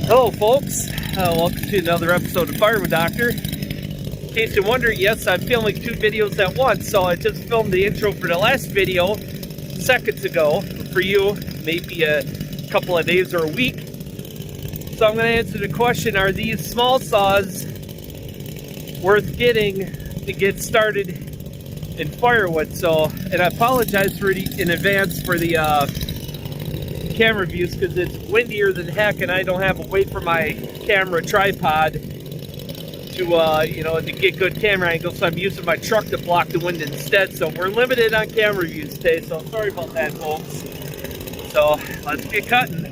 Hello folks, welcome to another episode of Firewood Doctor. In case you wonder, yes, I'm filming two videos at once, so I just filmed the intro for the last video seconds ago. For you, maybe a couple of days or a week. So I'm going to answer the question, are these small saws worth getting to get started in firewood? So, and I apologize in advance for the camera views because it's windier than heck and I don't have a way for my camera tripod to to get good camera angles, so I'm using my truck to block the wind instead. So we're limited on camera views today, so sorry about that, folks. So let's get cutting.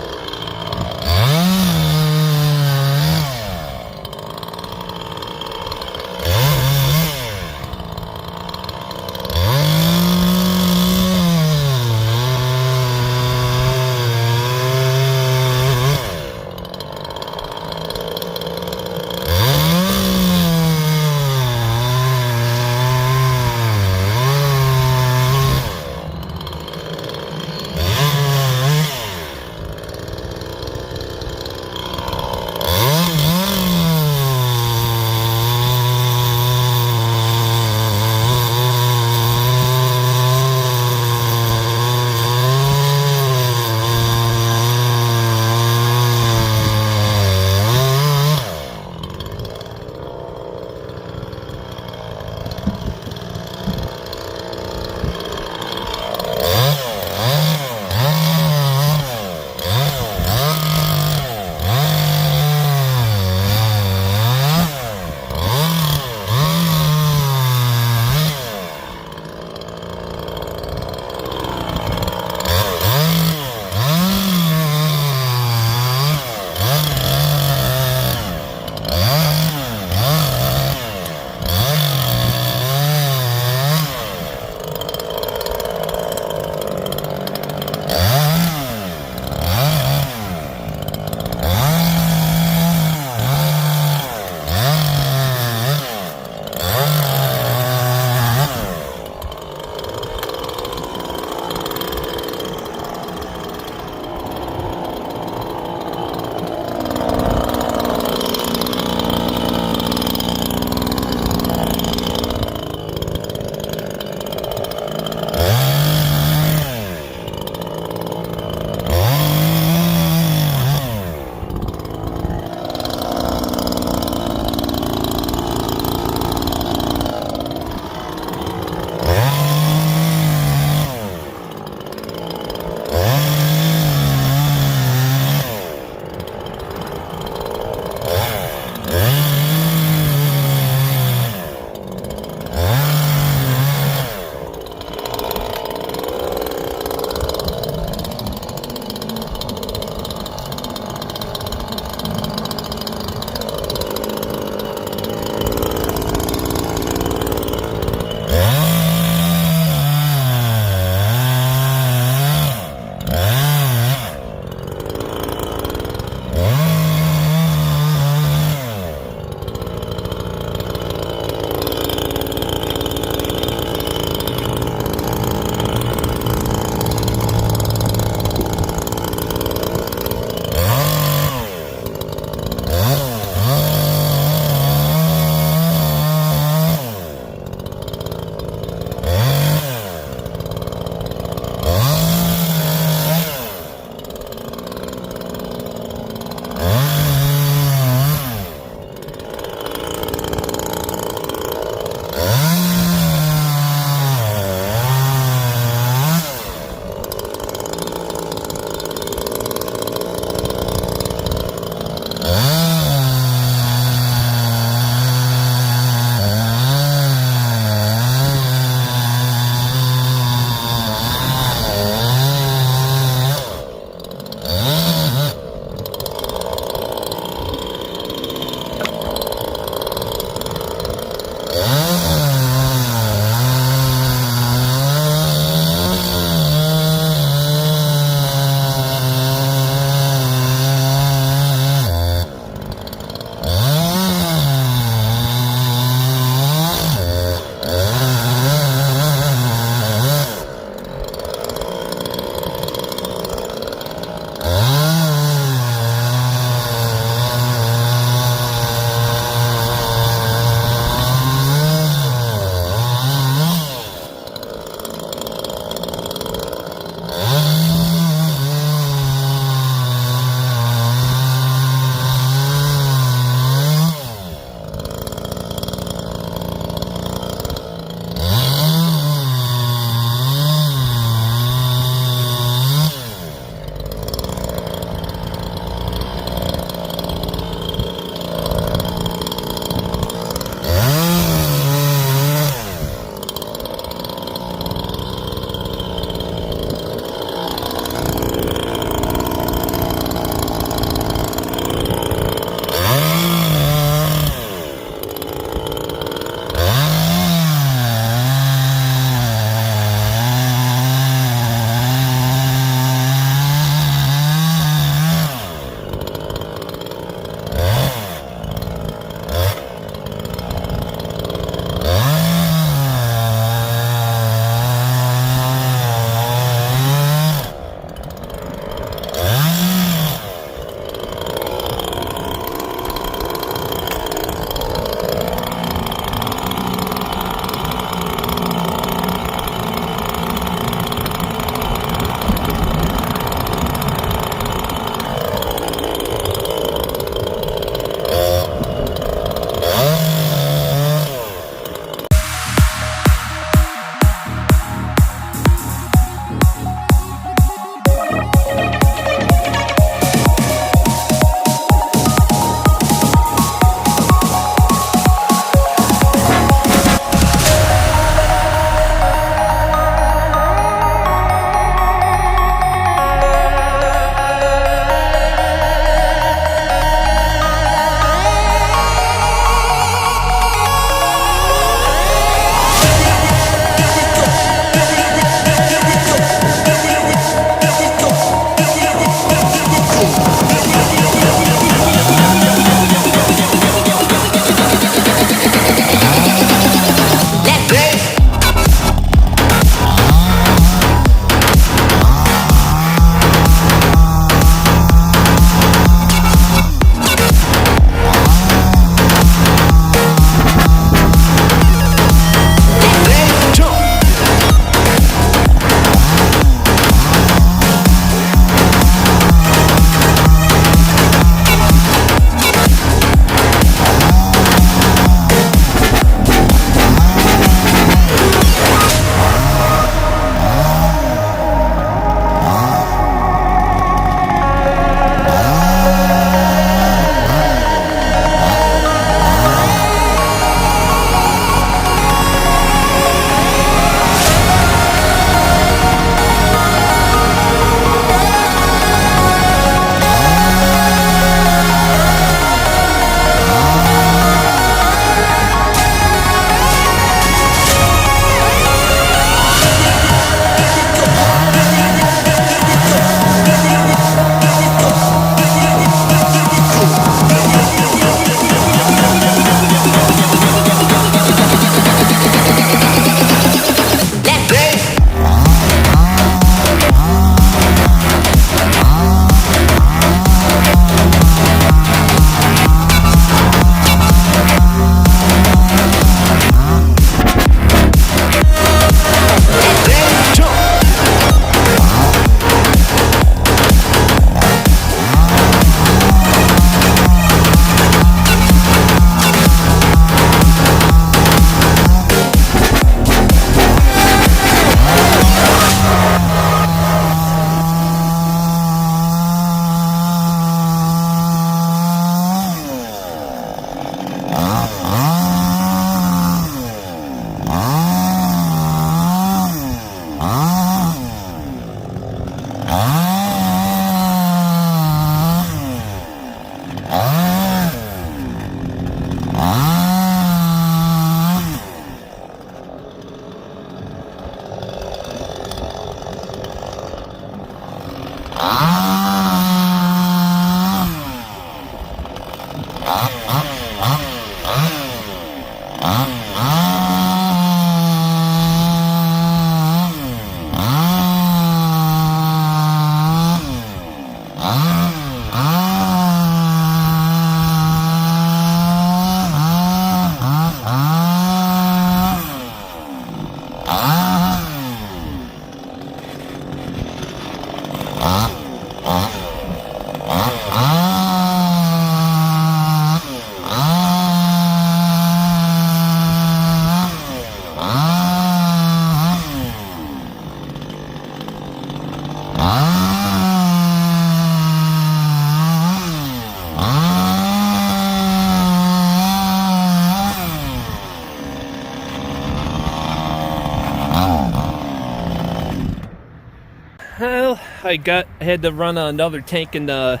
Well, I had to run another tank in the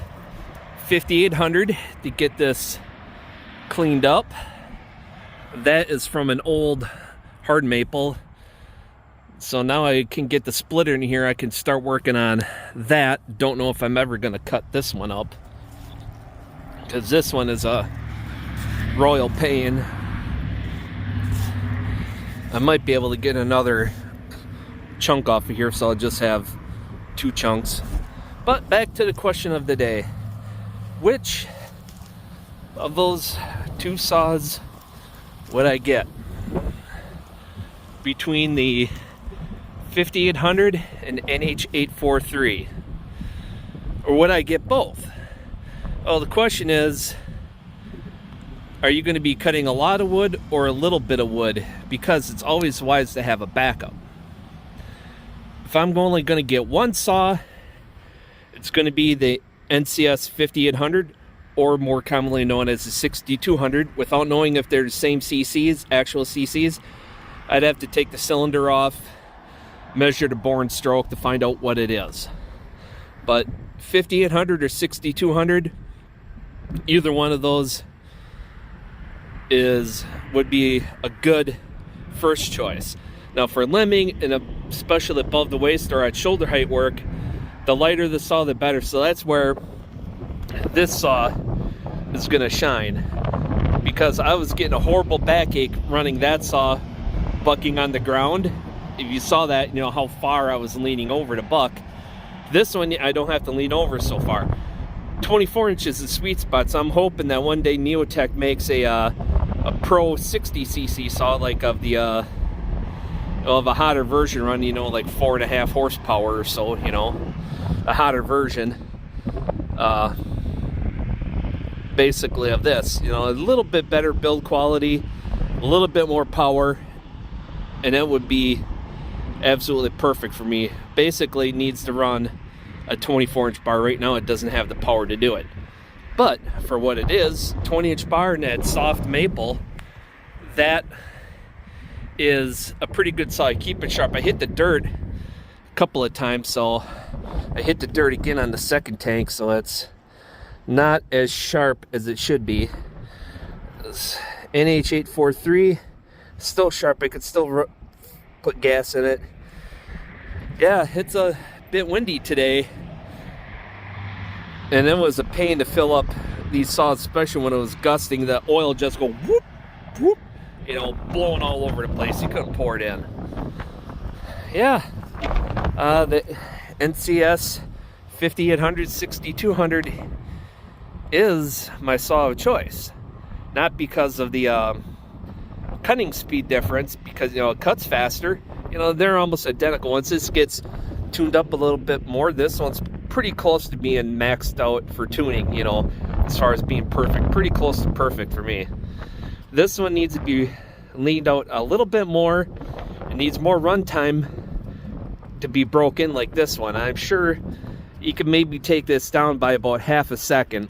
5800 to get this cleaned up. That is from an old hard maple. So now I can get the splitter in here. I can start working on that. Don't know if I'm ever going to cut this one up, because this one is a royal pain. I might be able to get another chunk off of here, so I'll just have 2 chunks. But back to the question of the day. Which of those 2 saws would I get between the 5800 and NH843? Or would I get both? Well, the question is, are you going to be cutting a lot of wood or a little bit of wood? Because it's always wise to have a backup. If I'm only going to get one saw, it's going to be the NCS 5800, or more commonly known as the 6200. Without knowing if they're the same CCs, actual CCs, I'd have to take the cylinder off, measure the bore and stroke to find out what it is. But 5800 or 6200, either one of those would be a good first choice. Now for limbing, and especially above the waist or at shoulder height work, the lighter the saw, the better. So that's where this saw is going to shine, because I was getting a horrible backache running that saw bucking on the ground. If you saw that, you know how far I was leaning over to buck. This one, I don't have to lean over so far. 24 inches is the sweet spot, so I'm hoping that one day Neo-Tec makes a Pro 60cc saw, like of the of a hotter version, run, you know, like 4.5 horsepower or so, you know, a hotter version, basically of this, you know, a little bit better build quality, a little bit more power, and it would be absolutely perfect for me. Basically needs to run a 24-inch bar. Right now it doesn't have the power to do it, but for what it is, 20-inch bar and that soft maple, that is a pretty good saw. I keep it sharp. I hit the dirt a couple of times, so I hit the dirt again on the second tank, so it's not as sharp as it should be. This NH843 still sharp. I could still put gas in it. Yeah, it's a bit windy today, and it was a pain to fill up these saws, especially when it was gusting. The oil just go whoop whoop, you know, blowing all over the place. You couldn't pour it in. Yeah, the NCS 5800, 6200 is my saw of choice. Not because of the cutting speed difference, because, you know, it cuts faster. You know, they're almost identical. Once this gets tuned up a little bit more, this one's pretty close to being maxed out for tuning, you know, as far as being perfect. Pretty close to perfect for me. This one needs to be leaned out a little bit more. It needs more run time to be broken like this one. I'm sure you could maybe take this down by about half a second,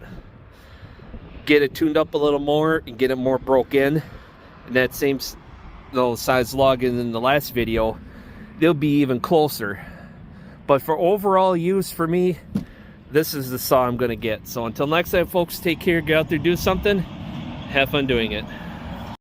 get it tuned up a little more, and get it more broke in. And that same little size log in the last video, they'll be even closer. But for overall use for me, this is the saw I'm going to get. So until next time, folks, take care, get out there, do something, have fun doing it.